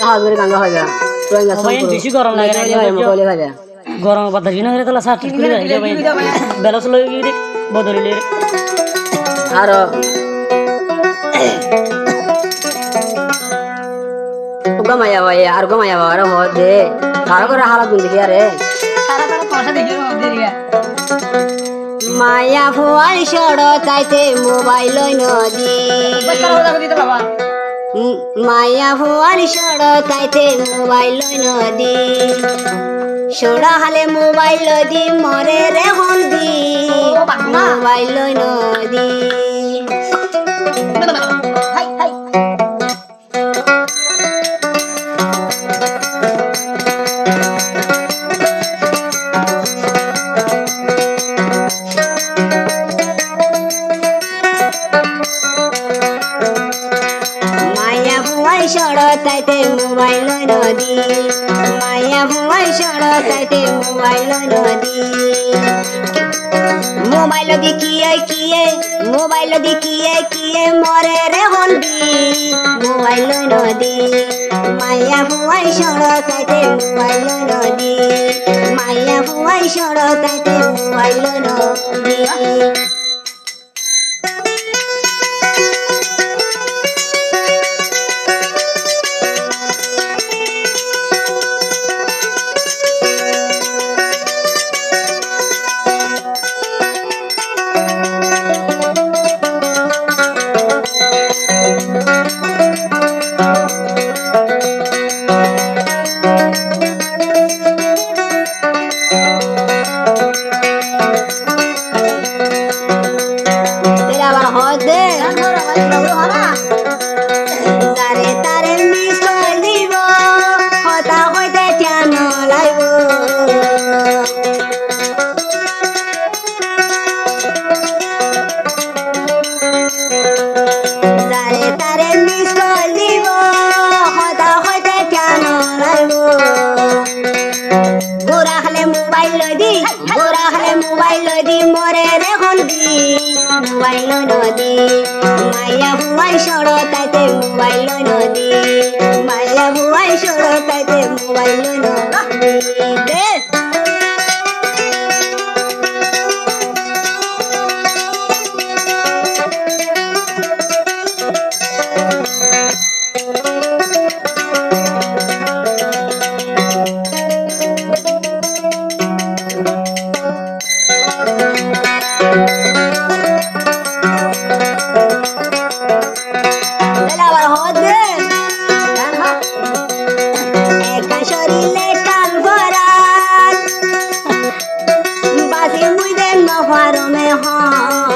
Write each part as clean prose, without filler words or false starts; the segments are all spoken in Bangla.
হাজবের গাঙ্গা হয় না ভাই বেশি গরম লাগে না গরম বাতাস বিনা করে তাহলে সাত করে যায় ভাই বেলাস লই গিয়ে বদলিলে আর গমায়া ভাই আর গমায়া ভাই আর হদে তার করে হালাত গুন দেখি আরে সারা করে পয়সা দেখি দিরিয়া মায়া ফুয়াল সড় তাইতে মোবাইল নদী বছর হয়ে যাবে দিতে বাবা মায়া ফুয়াল সড় তাইতে মোবাইল নদী সড়া হালে মোবাইল দি মরে রে হলদি মোবাইল নদী হাই হাই তাইতে মোবাইল নদী মায়া ভুয়াই সড় তাইতে মোবাইল নদী মোবাইল দি কিয়ে মরে রে হলদি মোবাইল নদী মায়া ভুয়াই সড় তাইতে মোবাইল নদী মায়া ভুয়াই সড় তাইতে মোবাইল নদী মোবাইল নদী মায়া ভুয়াই সড় তাইতে মোবাইল নদী মায়া ভুয়াই সড় তাইতে মোবাইল নদী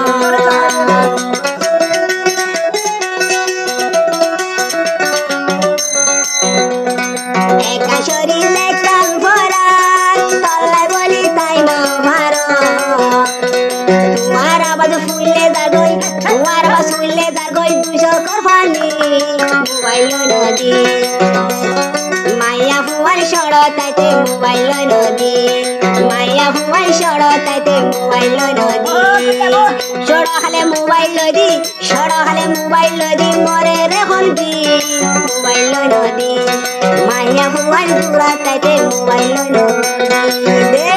মোবাইল নদী মায়া ভুয়াই সড় তাইতে মোবাইল নদী মায়া ভুয়াই সড় তাইতে মোবাইল নদী সড় হালে মোবাইল নদী মরে রে হলদি মোবাইল নদী মায়া ভুয়াই দূরা তাইতে মোবাইল নদী দে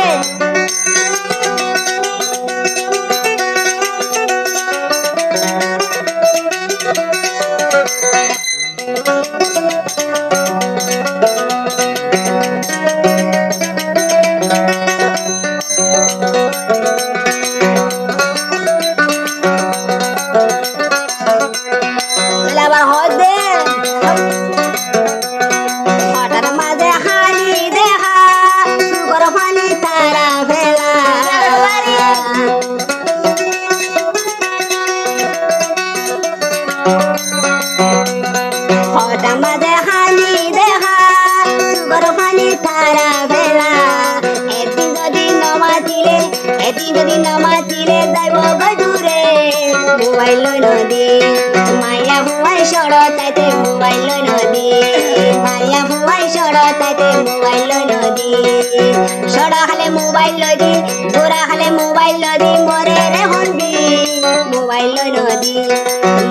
মোবাইল নদী মায়া ভুয়াই সড় তাইতে মোবাইল নদী মায়া ভুয়াই সড় তাইতে মোবাইল নদী সড় হালে মোবাইল নদী গোরা হালে মোবাইল নদী মরে রে হলদি মোবাইল নদী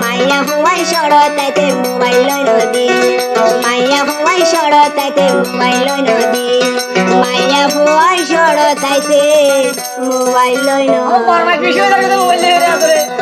মায়া ভুয়াই সড় তাইতে মোবাইল নদী তাইতে মোবাইল লই নদী মাইয়া ভুয়াই সড় তাইতে মোবাইল লই ও নদী বড় মাই পিছনে দাঁড়িয়ে মোবাইল নিয়ে আসে